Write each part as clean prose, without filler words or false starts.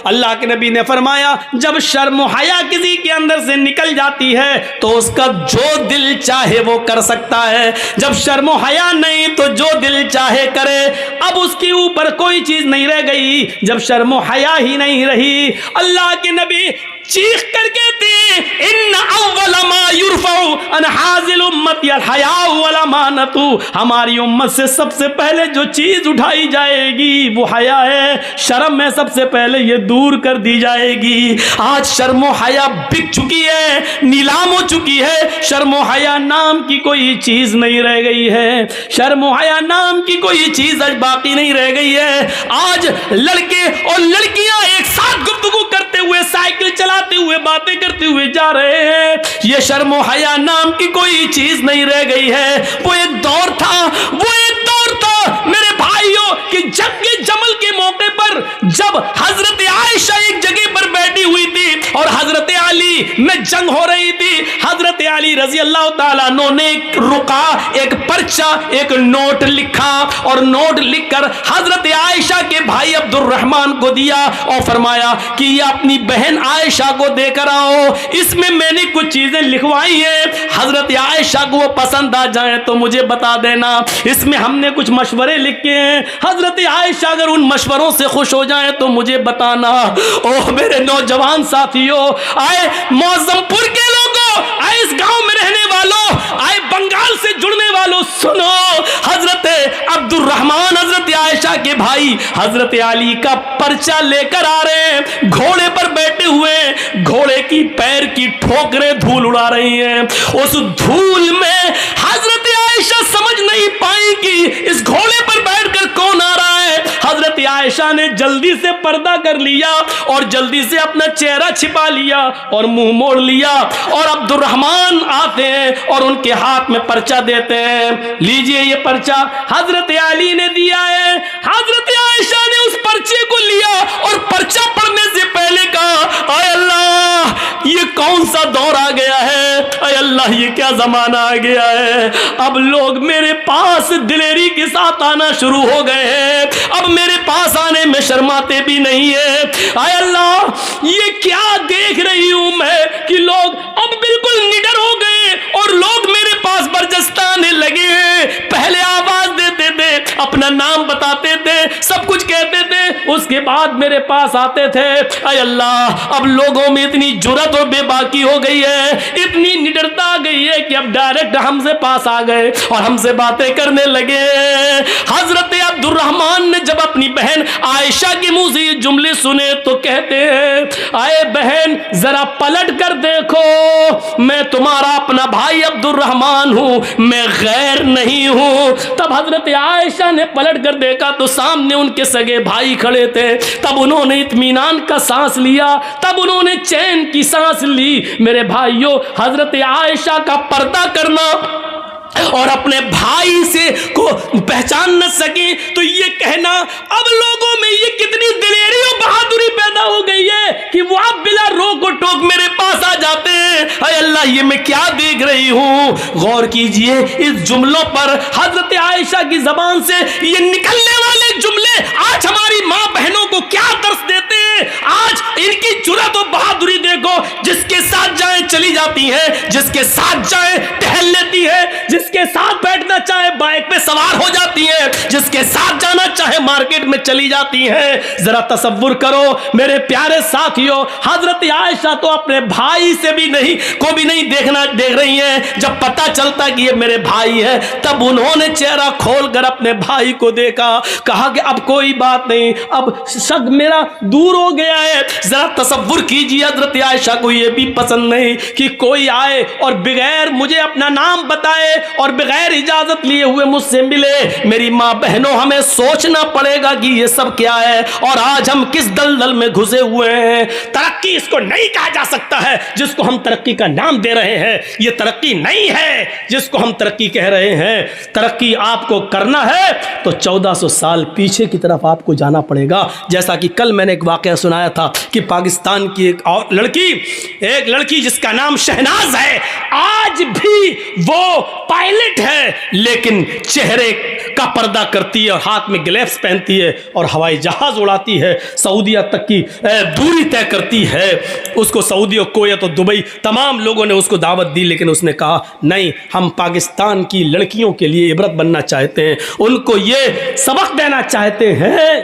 اللہ کے نبی نے فرمایا جب شرم و حیا کسی کے اندر سے نکل جاتی ہے تو اس کا جو دل چاہے وہ کر سکتا ہے، جب شرم و حیا نہیں تو جو دل چاہے کرے۔ اب اس کے اوپر کوئی چیز نہیں رہ گئی جب شرم و حیا ہی نہیں رہی۔ اللہ کے نبی چیخ کر کہتے ہیں ان اول ما یرفع عن حاذل امت الحیاء والامانۃ، ہماری امت سے سب سے پہلے جو چیز اٹھائی جائے گی وہ حیا ہے، شرم میں سب سے پہلے یہ دور کر دی جائے گی۔ آج شرم و حیا بک چکی ہے، نیلام ہو چکی ہے، شرم و حیا نام کی کوئی چیز نہیں رہ گئی ہے، شرم و حیا نام کی کوئی چیز آج باقی نہیں رہ گئی ہے۔ آج لڑکے اور لڑکیاں ایک ساتھ گفتگو کرتے ہوئے، سائیکل چلاتے ہوئے، باتیں کرتے ہوئے جا رہے ہیں، یہ شرم و حیا نام کی کوئی چیز نہیں رہ گئی ہے۔ وہ ایک دور تھا، وہ ایک دور تھا میرے بھائیوں کہ جنگ جمل کے موقع پر جب حضرت عائشہ ایک جگہ پر بیٹھی ہوئی تھی اور حضرت علی میں جنگ ہو رہی تھی، حضرت علی رضی اللہ تعالیٰ عنہ نے ایک رکا، ایک پرچہ، ایک نوٹ لکھا اور نوٹ لکھ کر حضرت عائشہ کے بھائی عبد الرحمن کو دیا اور فرمایا کہ یہ اپنی بہن عائشہ کو دے کر آؤ، اس میں میں نے کچھ چیزیں لکھوائی ہیں، حضرت عائشہ کو وہ پسند آ جائیں تو مجھے بتا دینا، اس میں ہم نے کچھ مشورے لکھے ہیں، حضرت عائشہ اگر ان مشوروں سے خوش ہو جائیں تو مجھے بتانا۔ اوہ میرے نوجوان ساتھیوں، آئے معظم پور کے لوگوں، آئے اس گاؤں میں رہنے والوں، آئے بنگال سے جڑنے والوں، سنو، حضرت عبد الرحمن حضرت عائشہ کے بھائی حضرت علی کا پرچہ لے کر آ رہے ہیں، گھوڑے پر بیٹھے ہوئے، گھوڑے کی پیر کی ٹھوکریں دھول اڑا رہی ہیں، اس دھول میں حضرت عائشہ سمجھ نہیں پائیں کہ اس گھوڑے پر بیٹھ کر کون آ رہا ہے۔ حضرت عائشہ نے جلدی سے پردہ کر لیا اور جلدی سے اپنا چہرہ چھپا لیا اور منہ موڑ لیا، اور عبد الرحمن آتے ہیں اور ان کے ہاتھ میں پرچہ دیتے ہیں، لیجئے یہ پرچہ حضرت علی نے دیا ہے۔ حضرت عائشہ نے اس پرچے کو لیا اور پرچہ پڑھنے سے پہلے کہا اے اللہ یہ کون سا دور آ گیا ہے، اے اللہ یہ کیا زمانہ آ گیا ہے، اب لوگ میرے پاس دلیری کے ساتھ آنا شروع ہو گئے ہیں، اب میرے پاس آنے میں شرماتے بھی نہیں ہیں، اے اللہ یہ کیا دیکھ رہی ہوں میں کہ لوگ اب بالکل نڈر ہو گئے اور لوگ میرے پاس برجستہ آنے لگے ہیں، پہلے آواز دیتے تھے، اپنا نام بتاتے تھے، سب کچھ کہتے تھے، اس کے بعد میرے پاس آتے تھے، اے اللہ اب لوگوں میں اتنی جرأت اور بے باکی ہو گئی ہے، اتنی نڈرتا آ گئی ہے کہ اب ڈائریکٹ ہم سے پاس آ گئے اور ہم سے باتیں کرنے لگے۔ حضرت عبد الرحمن نے جب اپنی بہن عائشہ کے منہ سے یہ جملے سنے تو کہتے ہیں اے بہن ذرا پلٹ کر دیکھو، میں تمہارا اپنا بھائی عبد الرحمن ہوں، میں غیر نہیں ہوں۔ تب حضرت عائشہ نے پلٹ کر دیکھا تو سامنے ان کے سگے بھائی کھڑے تھے، تب انہوں نے اطمینان کا سانس لیا، تب انہوں نے چین کی سانس لی۔ میرے بھائیوں حضرت عائشہ کا پردہ کرنا اور اپنے بھائی سے کو پہچان نہ سکیں تو یہ کہنا اب لوگوں میں یہ کتنی دلیری اور بہادری پیدا ہو گئی ہے کہ وہ اب بلا روک و ٹوک میرے پاس آ جاتے ہیں۔ اے اللہ یہ میں کیا دیکھ رہی ہوں، غور کیجئے اس جملوں پر، حضرت عائشہ کی زبان سے یہ نکلنے والے جملے آج ہماری ماں بہنوں کو کیا درس دیتے ہیں۔ آج ان کی جرأت و بہادری دیکھو، جس کے ساتھ جائیں چلی جاتی ہے، جس کے ساتھ جائیں ٹہل لیتی ہے، جس کے ساتھ بیٹھنا چاہے بائک پہ سوار ہو جاتی ہے، جس کے ساتھ جانا چاہے مارکیٹ میں چلی جاتی ہے۔ ذرا تصور کرو میرے پیارے ساتھیوں، حضرت عائشہ تو اپنے بھائی سے بھی نہیں دیکھ رہی ہیں، جب پتہ چلتا کہ یہ میرے بھائی ہے تب انہوں نے چہرہ کھول کر اپنے بھائی کو دیکھا، کہا کہ اب کوئی بات نہیں، اب شک میرا دور ہو گیا ہے۔ ذرا تصور کیجیے حضرت عائشہ کو یہ بھی پسند نہیں کہ کوئی آئے اور بغیر مجھے اپنا نام بتائے اور بغیر اجازت لیے ہوئے مجھ سے ملے۔ میری ماں بہنوں ہمیں سوچنا پڑے گا کہ یہ سب کیا ہے اور آج ہم کس دلدل میں گھسے ہوئے ہیں۔ ترقی اس کو نہیں کہا جا سکتا ہے جس کو ہم ترقی کا نام دے رہے ہیں، یہ ترقی نہیں ہے جس کو ہم ترقی کہہ رہے ہیں۔ ترقی آپ کو کرنا ہے تو 1400 سال پیچھے کی طرف آپ کو جانا پڑے گا۔ جیسا کہ کل میں نے ایک واقعہ سنایا تھا کہ پاکستان کی ایک لڑکی جس کا نام شہناز ہے، آج بھی وہ پائلٹ ہے لیکن چہرے کا پردہ کرتی ہے اور ہاتھ میں گلیوز پہنتی ہے اور ہوائی جہاز اڑاتی ہے، سعودیہ تک کی دوری طے کرتی ہے، اس کو سعودی اور کویت اور دبئی تمام لوگوں نے اس کو دعوت دی، لیکن اس نے کہا نہیں، ہم پاکستان کی لڑکیوں کے لیے عبرت بننا چاہتے ہیں، ان کو یہ سبق دینا چاہتے ہیں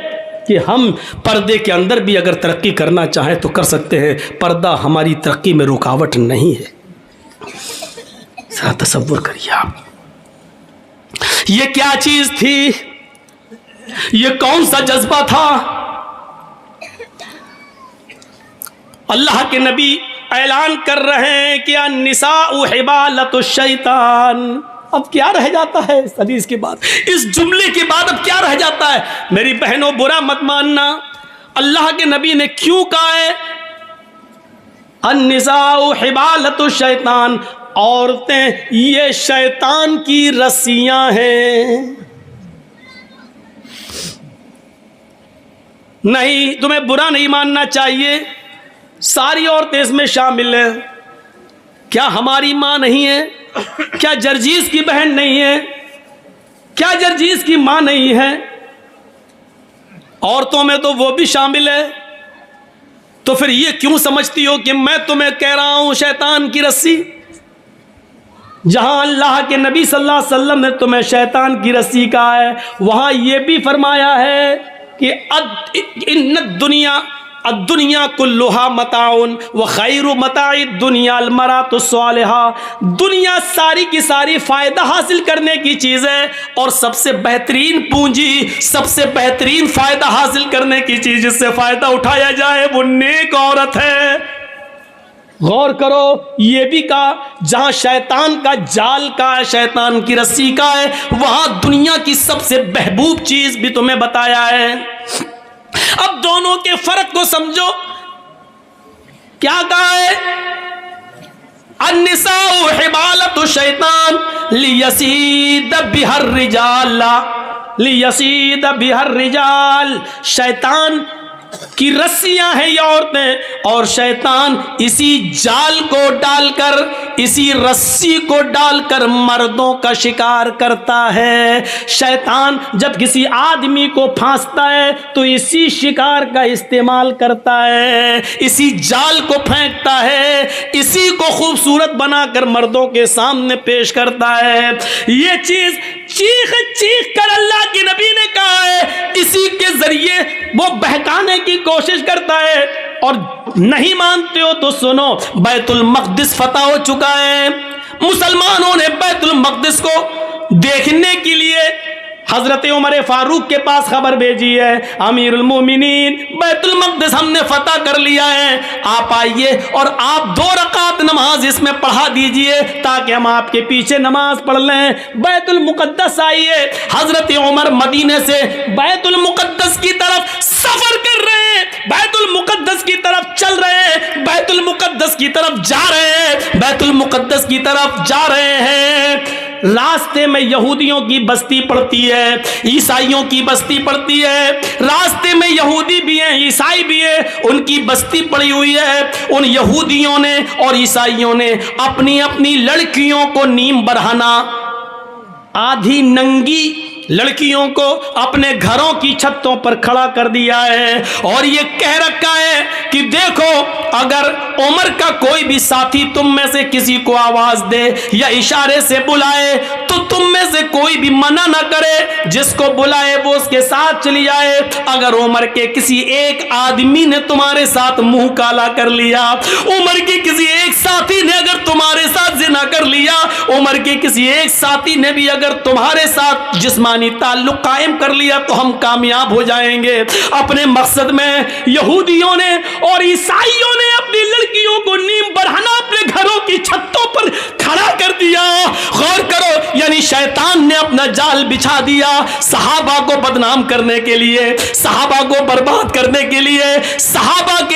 کہ ہم پردے کے اندر بھی اگر ترقی کرنا چاہیں تو کر سکتے ہیں، پردہ ہماری ترقی میں رکاوٹ نہیں ہے۔ ذرا تصور کریے آپ، یہ کیا چیز تھی، یہ کون سا جذبہ تھا؟ اللہ کے نبی اعلان کر رہے ہیں کہ النساء حبالۃ الشیطان۔ اب کیا رہ جاتا ہے اس حدیث کے بعد، اس جملے کے بعد اب کیا رہ جاتا ہے؟ میری بہنوں برا مت ماننا، اللہ کے نبی نے کیوں کہا ہے النساء حبالۃ الشیطان؟ عورتیں یہ شیطان کی رسیاں ہیں۔ نہیں، تمہیں برا نہیں ماننا چاہیے، ساری عورتیں اس میں شامل ہیں۔ کیا ہماری ماں نہیں ہے؟ کیا جرجیز کی بہن نہیں ہے؟ کیا جرجیز کی ماں نہیں ہے؟ عورتوں میں تو وہ بھی شامل ہے، تو پھر یہ کیوں سمجھتی ہو کہ میں تمہیں کہہ رہا ہوں شیطان کی رسی؟ جہاں اللہ کے نبی صلی اللہ علیہ وسلم نے تمہیں شیطان کی رسی کہا ہے، وہاں یہ بھی فرمایا ہے کہ ان الدنیا کلھا متاع وخیر متاع الدنیا المرأۃ الصالحہ۔ دنیا ساری کی ساری فائدہ حاصل کرنے کی چیز ہے، اور سب سے بہترین پونجی، سب سے بہترین فائدہ حاصل کرنے کی چیز جس سے فائدہ اٹھایا جائے وہ نیک عورت ہے۔ غور کرو، یہ بھی کہا جہاں شیطان کا جال کا ہے، شیطان کی رسی کا ہے، وہاں دنیا کی سب سے محبوب چیز بھی تمہیں بتایا ہے۔ اب دونوں کے فرق کو سمجھو، کیا کہا ہے؟ النساء حبالۃ الشیطان لیصید بها الرجال، لیصید بها الرجال۔ شیطان کی رسیاں ہیں یہ عورتیں، اور شیطان اسی جال کو ڈال کر، اسی رسی کو ڈال کر مردوں کا شکار کرتا ہے۔ شیطان جب کسی آدمی کو پھانستا ہے تو اسی شکار کا استعمال کرتا ہے، اسی جال کو پھینکتا ہے، اسی کو خوبصورت بنا کر مردوں کے سامنے پیش کرتا ہے۔ یہ چیز چیخ چیخ کر اللہ کے نبی نے کہا ہے، اسی کے ذریعے وہ بہکانے کی کوشش کرتا ہے۔ اور نہیں مانتے ہو تو سنو، بیت المقدس فتح ہو چکا ہے، مسلمانوں نے بیت المقدس کو دیکھنے کے لیے حضرت عمر فاروق کے پاس خبر بھیجی ہے، امیر المومنین بیت المقدس ہم نے فتح کر لیا ہے، آپ آئیے اور آپ 2 رکعت نماز اس میں پڑھا دیجئے تاکہ ہم آپ کے پیچھے نماز پڑھ لیں۔ بیت المقدس آئیے، حضرت عمر مدینے سے بیت المقدس کی طرف سفر کر رہے ہیں، بیت المقدس کی طرف چل رہے ہیں، بیت المقدس کی طرف جا رہے ہیں، بیت المقدس کی طرف جا رہے ہیں۔ راستے میں یہودیوں کی بستی پڑتی ہے، عیسائیوں کی بستی پڑتی ہے، راستے میں یہودی بھی ہیں، عیسائی بھی ہیں، ان کی بستی پڑی ہوئی ہے۔ ان یہودیوں نے اور عیسائیوں نے اپنی اپنی لڑکیوں کو نیم برہنہ، آدھی ننگی لڑکیوں کو اپنے گھروں کی چھتوں پر کھڑا کر دیا ہے، اور یہ کہہ رکھا ہے کہ دیکھو اگر عمر کا کوئی بھی ساتھی تم میں سے کسی کو آواز دے یا اشارے سے بلائے تو تم میں سے کوئی بھی منع نہ کرے، جس کو بلائے وہ اس کے ساتھ چلی جائے۔ اگر عمر کے کسی ایک آدمی نے تمہارے ساتھ منہ کالا کر لیا، عمر کے کسی ایک ساتھی نے اگر تمہارے ساتھ زنا کر لیا، عمر کے کسی ایک ساتھی نے بھی اگر تمہارے ساتھ جسمانی تعلق قائم کر لیا تو ہم کامیاب ہو جائیں گے۔ اپنے مقصد میں یہودیوں نے اور عیسائیوں نے اپنی لڑکیوں کو نیم برہنہ اپنے گھروں کی چھتوں پر کھڑا کر دیا۔ غور کرو، یعنی شیطان نے اپنا جال بچھا دیا صحابہ کو بدنام کرنے کے لیے، صحابہ کو برباد کرنے کے لیے، صحابہ کے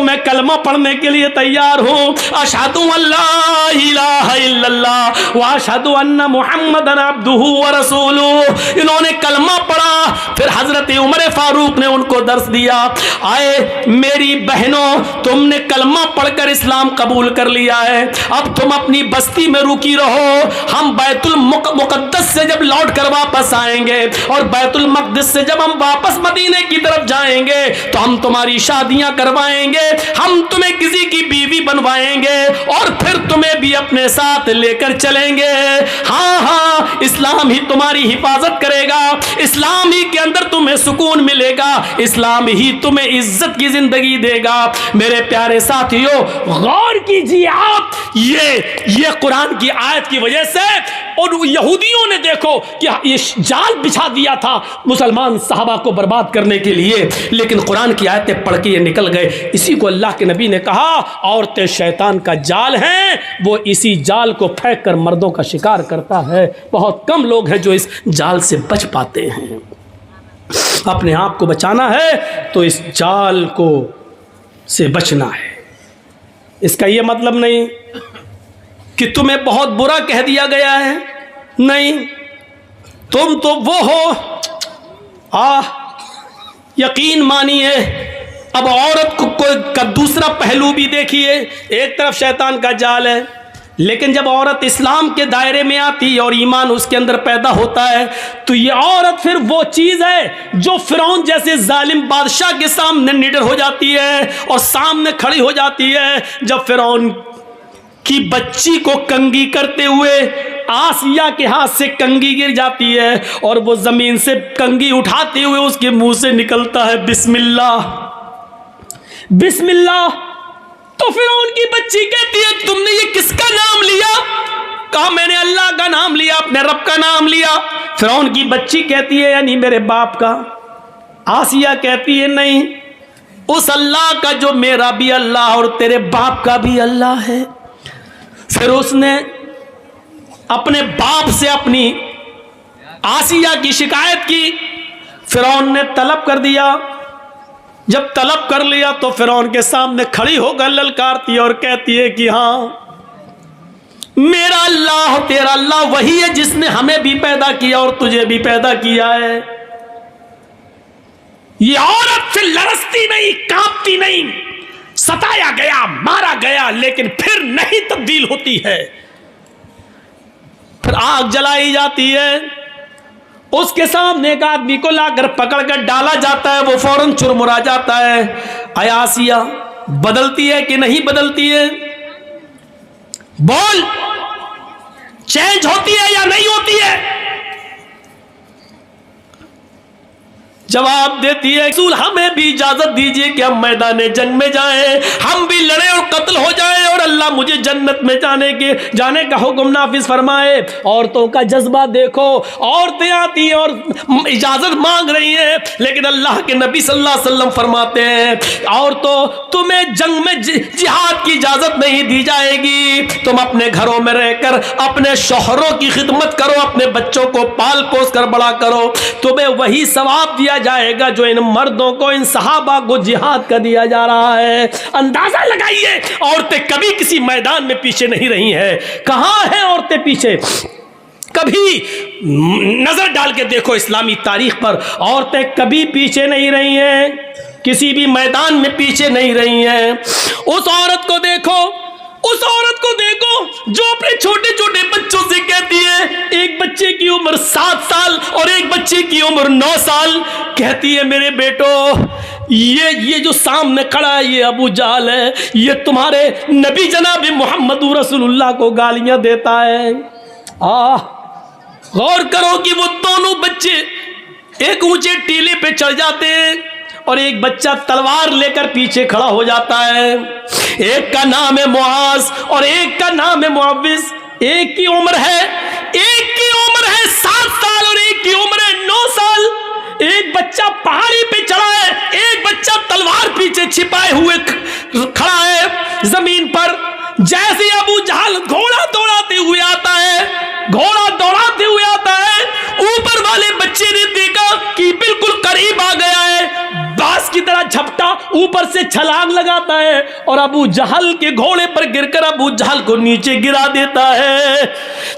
میں کلمہ پڑھنے کے لیے تیار ہوں، اشہدو اللہ الہ الا اللہ واشہدو ان محمدن عبدہ ورسولہ۔ انہوں نے کلمہ پڑھا، پھر حضرت عمر فاروق نے ان کو درس دیا، آئے میری بہنوں تم نے کلمہ پڑھ کر اسلام قبول کر لیا ہے، اب تم اپنی بستی میں رکی رہو، ہم بیت المقدس سے جب لوٹ کر واپس آئیں گے اور بیت المقدس سے جب ہم واپس مدینے کی طرف جائیں گے تو ہم تمہاری شادیاں کروائیں گے، ہم تمہیں کسی کی بیوی بنوائیں گے اور پھر تمہیں بھی اپنے ساتھ لے کر چلیں گے۔ ہاں ہاں اسلام ہی تمہاری حفاظت کرے گا، اسلام ہی کے اندر تمہیں سکون ملے گا، اسلام ہی تمہیں عزت کی زندگی دے گا۔ میرے پیارے ساتھیوں غور کیجیے آپ، یہ قرآن کی آیت کی وجہ سے اور یہودیوں نے دیکھو کہ یہ جال بچھا دیا تھا مسلمان صحابہ کو برباد کرنے کے لیے، لیکن قرآن کی آیتیں پڑھ کے یہ نکل گئے۔ اسی کو اللہ کے نبی نے کہا عورتیں شیطان کا جال ہیں، وہ اسی جال کو پھینک کر مردوں کا شکار کرتا ہے، بہت کم لوگ ہیں جو اس جال سے بچ پاتے ہیں۔ اپنے آپ کو بچانا ہے تو اس جال کو سے بچنا ہے۔ اس کا یہ مطلب نہیں کہ تمہیں بہت برا کہہ دیا گیا ہے، نہیں، تم تو وہ ہو، یقین مانیے۔ اب عورت کا دوسرا پہلو بھی دیکھیے، ایک طرف شیطان کا جال ہے، لیکن جب عورت اسلام کے دائرے میں آتی اور ایمان اس کے اندر پیدا ہوتا ہے تو یہ عورت پھر وہ چیز ہے جو فرعون جیسے ظالم بادشاہ کے سامنے نڈر ہو جاتی ہے اور سامنے کھڑی ہو جاتی ہے۔ جب فرعون کی بچی کو کنگھی کرتے ہوئے آسیہ کے ہاتھ سے کنگھی گر جاتی ہے اور وہ زمین سے کنگھی اٹھاتے ہوئے اس کے منہ سے نکلتا ہے بسم اللہ بسم اللہ، تو فرعون کی بچی کہتی ہے تم نے یہ کس کا نام لیا؟ کہا میں نے اللہ کا نام لیا، اپنے رب کا نام لیا۔ فرعون کی بچی کہتی ہے یعنی میرے باپ کا۔ آسیہ کہتی ہے نہیں، اس اللہ کا جو میرا بھی اللہ اور تیرے باپ کا بھی اللہ ہے۔ پھر اس نے اپنے باپ سے اپنی آسیہ کی شکایت کی، فرعون نے طلب کر دیا۔ جب طلب کر لیا تو فرعون کے سامنے کھڑی ہو کر للکارتی اور کہتی ہے کہ ہاں میرا اللہ تیرا اللہ وہی ہے جس نے ہمیں بھی پیدا کیا اور تجھے بھی پیدا کیا ہے۔ یہ عورت پھر لرزتی نہیں، کانپتی نہیں، ستایا گیا، مارا گیا، لیکن پھر نہیں تبدیل ہوتی ہے۔ پھر آگ جلائی جاتی ہے، اس کے سامنے ایک آدمی کو لا کر پکڑ کر ڈالا جاتا ہے، وہ فوراً چرمرا جاتا ہے۔ اے آسیہ بدلتی ہے کہ نہیں بدلتی ہے؟ بول، چینج ہوتی ہے یا نہیں ہوتی ہے؟ جواب دیتی ہے رسول ہمیں بھی اجازت دیجئے کہ ہم میدان جنگ میں جائیں، ہم بھی لڑیں اور قتل ہو جائیں اور اللہ مجھے جنت میں جانے کا حکم نافذ فرمائے۔ عورتوں کا جذبہ دیکھو، عورتیں آتی ہیں اور اجازت مانگ رہی ہیں، لیکن اللہ کے نبی صلی اللہ علیہ وسلم فرماتے ہیں عورتوں تمہیں جنگ میں جہاد کی اجازت نہیں دی جائے گی، تم اپنے گھروں میں رہ کر اپنے شوہروں کی خدمت کرو، اپنے بچوں کو پال پوس کر بڑا کرو، تمہیں وہی ثواب دیا جائے گا جو ان مردوں کو، ان صحابہ کو جہاد کا دیا جا رہا ہے۔ اندازہ لگائیے عورتیں کبھی کسی میدان میں پیچھے نہیں رہی ہیں۔ کہاں ہیں عورتیں پیچھے؟ کبھی نظر ڈال کے دیکھو اسلامی تاریخ پر، عورتیں کبھی پیچھے نہیں رہی ہیں، کسی بھی میدان میں پیچھے نہیں رہی ہیں۔ اس عورت کو دیکھو، اس عورت کو دیکھو جو اپنے چھوٹے چھوٹے بچوں سے کہتی ہے، ایک بچے کی عمر 7 سال اور ایک بچے کی عمر 9 سال، کہتی ہے میرے بیٹو یہ جو سامنے کھڑا ہے یہ ابو جہل ہے، یہ تمہارے نبی جناب محمد رسول اللہ کو گالیاں دیتا ہے۔ غور کرو کہ وہ دونوں بچے ایک اونچے ٹیلے پہ چڑھ جاتے ہیں اور ایک بچہ تلوار لے کر پیچھے کھڑا ہو جاتا ہے۔ ایک کا نام ہے معاذ اور ایک کا نام ہے معوذ، ایک کی عمر ہے 7 سال اور ایک کی عمر ہے 9 سال۔ ایک بچہ پہاڑی پہ چڑھا ہے، ایک بچہ تلوار پیچھے چھپائے ہوئے کھڑا ہے زمین پر۔ جیسے ابو جہل گھوڑا دوڑاتے ہوئے آتا ہے، اوپر والے بچے نے دیکھا کہ بالکل قریب آ گیا ہے، باز کی طرح جھپٹا اوپر سے چھلانگ لگاتا ہے اور ابو جہل کے گھوڑے پر گر کر ابو جہل کو نیچے گرا دیتا ہے.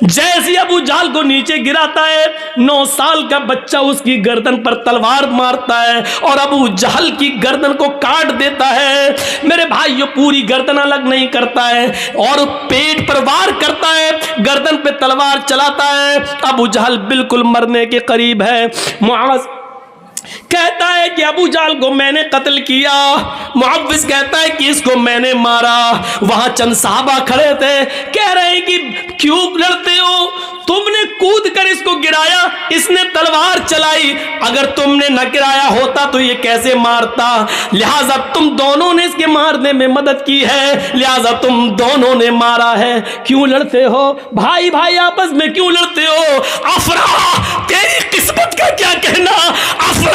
جیسے ابو جہل کو نیچے گراتا ہے 9 سال کا بچہ اس کی گردن پر تلوار مارتا ہے اور ابو جہل کی گردن کو کاٹ دیتا ہے. میرے بھائیو پوری گردن الگ نہیں کرتا ہے اور پیٹ پر وار کرتا ہے, گردن پہ تلوار چلاتا ہے. ابو جہل بالکل مرنے کے قریب ہے. معاذ کہتا ہے کہ ابو جہل کو میں نے قتل کیا. معوذ کہتا ہے کہ اس کو میں نے مارا. وہاں چند صحابہ کھڑے تھے, کہہ رہے ہیں کہ کیوں لڑتے ہو, تم نے کود کر اس کو گرایا, اس نے تلوار چلائی, اگر تم نے نہ گرایا ہوتا تو یہ کیسے مارتا, لہٰذا تم دونوں نے اس کے مارنے میں مدد کی ہے, لہٰذا تم دونوں نے مارا ہے. کیوں لڑتے ہو بھائی بھائی آپس میں کیوں لڑتے ہو؟ افرا تیری قسمت کا کیا کہنا, افرا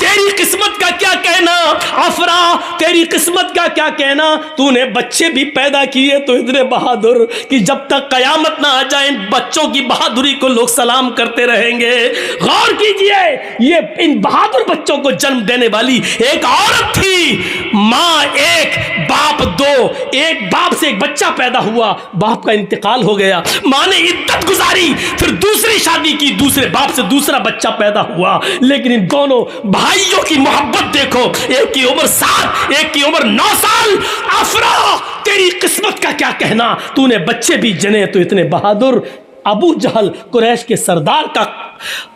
تیری قسمت کا کیا کہنا, افرا تیری قسمت کا کیا کہنا. تو نے بچے بھی پیدا کیے تو اتنے بہادر کہ جب تک قیامت نہ آ جائے ان بچوں کی بہادری کو لوگ سلام کرتے رہیں گے. غور کیجئے, یہ ان بہادر بچوں کو جنم دینے والی ایک عورت تھی. ماں ایک باپ دو, ایک باپ سے ایک بچہ پیدا ہوا, باپ کا انتقال ہو گیا, ماں نے عدت گزاری, پھر دوسری شادی کی, دوسرے باپ سے دوسرا بچہ پیدا ہوا. لیکن ان دونوں بھائیوں کی محبت دیکھو, ایک کی عمر 7 ایک کی عمر 9 سال. افرا تیری قسمت کا کیا کہنا, تو نے بچے بھی جنے تو اتنے بہادر. ابو جہل قریش کے سردار کا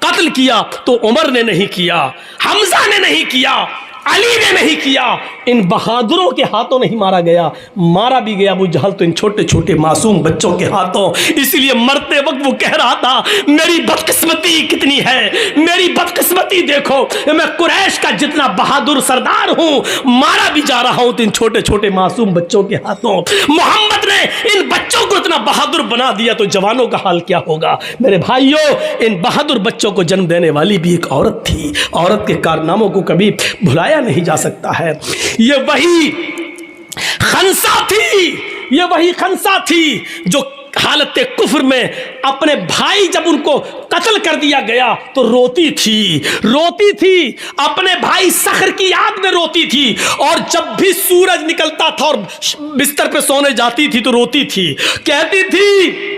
قتل کیا تو عمر نے نہیں کیا, حمزہ نے نہیں کیا, علی نے نہیں کیا, ان بہادروں کے ہاتھوں نہیں مارا گیا. مارا بھی گیا ابو جہل تو ان چھوٹے چھوٹے معصوم بچوں کے ہاتھوں. اس لیے مرتے وقت وہ کہہ رہا تھا میری بدقسمتی کتنی ہے, میری بدقسمتی دیکھو, میں قریش کا جتنا بہادر سردار ہوں مارا بھی جا رہا ہوں تو ان چھوٹے چھوٹے معصوم بچوں کے ہاتھوں. محمد نے ان بچوں کو اتنا بہادر بنا دیا تو جوانوں کا حال کیا ہوگا. میرے بھائیوں ان بہادر بچوں کو جنم دینے والی بھی ایک عورت تھی. عورت کے کارناموں کو کبھی بھلایا نہیں جا سکتا ہے. یہ وہی خنسا تھی, یہ وہی خنسا تھی جو حالت کفر میں اپنے بھائی جب ان کو قتل کر دیا گیا تو روتی تھی, اپنے بھائی صخر کی یاد میں روتی تھی, اور جب بھی سورج نکلتا تھا اور بستر پہ سونے جاتی تھی تو روتی تھی, کہتی تھی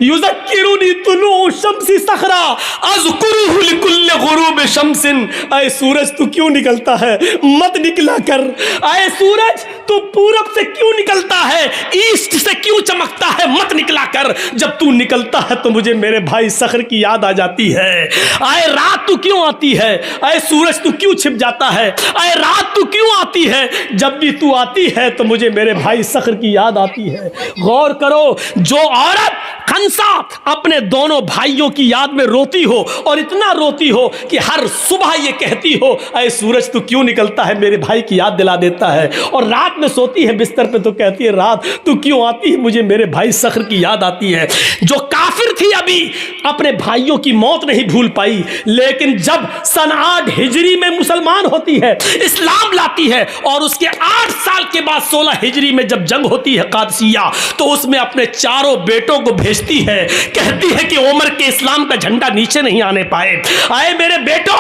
یذکرنی طلوع الشمس صخرا اذکرہ لکل غروب شمس. اے سورج تو کیوں نکلتا ہے, مت نکلا کر. اے سورج تو پورب سے کیوں نکلتا ہے, ایسٹ سے کیوں چمکتا ہے, مت نکلا کر. جب تو نکلتا ہے تو مجھے میرے بھائی صخر کی یاد آ جاتی ہے. اے رات تو کیوں آتی ہے, اے سورج تو کیوں چھپ جاتا ہے, اے رات تو کیوں آتی ہے, جب بھی تو آتی ہے تو مجھے میرے بھائی صخر کی یاد آتی ہے. غور کرو, جو عورت خنسا اپنے دونوں بھائیوں کی یاد میں روتی ہو اور اتنا روتی ہو کہ ہر صبح یہ کہتی ہو اے سورج تو کیوں نکلتا ہے, میرے بھائی کی یاد دلا دیتا ہے, اور رات میں سوتی ہے بستر پہ تو کہتی ہے رات تو کیوں آتی ہے, مجھے میرے بھائی صخر کی یاد آتی ہے. جو کافر تھی ابھی اپنے بھائیوں کی موت نہیں بھول پائی, لیکن جب سن 8 ہجری میں مسلمان ہوتی ہے, اسلام لاتی ہے, اور اس کے 8 سال کے بعد 16 ہجری میں جب جنگ ہوتی ہے قادسیہ, تو اس میں اپنے چاروں بیٹوں کو بھیجتی ہے, کہتی ہے کہ عمر کے اسلام کا جھنڈا نیچے نہیں آنے پائے. آئے میرے بیٹو,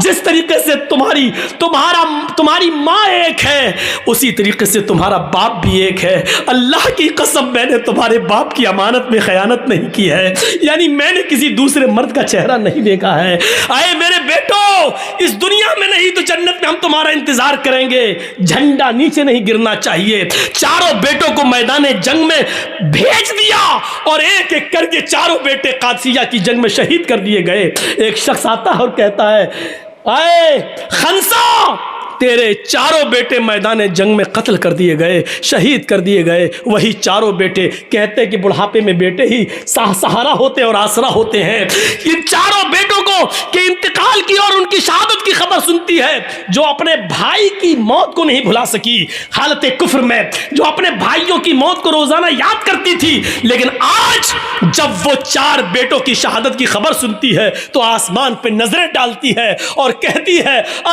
جس طریقے سے تمہاری ماں ایک ہے اسی طریقے سے تمہارا باپ بھی ایک ہے. اللہ کی قسم میں نے تمہارے باپ کی امانت میں خیانت نہیں کی ہے, یعنی میں نے کسی دوسرے مرد کا چہرہ نہیں دیکھا ہے. آئے میرے بیٹو, اس دنیا میں نہیں تو جنت میں ہم تمہارا انتظار کریں گے. جھنڈا نیچے نہیں گرنا چاہیے. چاروں بیٹوں کو میدان جنگ میں بھیج دیا اور ایک ایک کر کے چاروں بیٹے قادسیہ کی جنگ میں شہید کر دیے گئے. ایک شخص آتا ہے اور کہتا ہے اے خنسا تیرے چاروں بیٹے میدان جنگ میں قتل کر دیے گئے, شہید کر دیے گئے. وہی چاروں بیٹے کہتے کہ بڑھاپے میں بیٹے ہی سہارا ہوتے اور آسرا ہوتے ہیں. ان چاروں بیٹوں کو کہ انتقال کی اور ان کی شہادت کی خبر سنتی ہے, جو اپنے بھائی کی موت کو نہیں بھلا سکی حالت کفر میں, جو اپنے بھائیوں کی موت کو روزانہ یاد کرتی تھی, لیکن آج جب وہ 4 بیٹوں کی شہادت کی خبر سنتی ہے تو آسمان پہ نظریں ڈالتی ہے اور کہتی ہے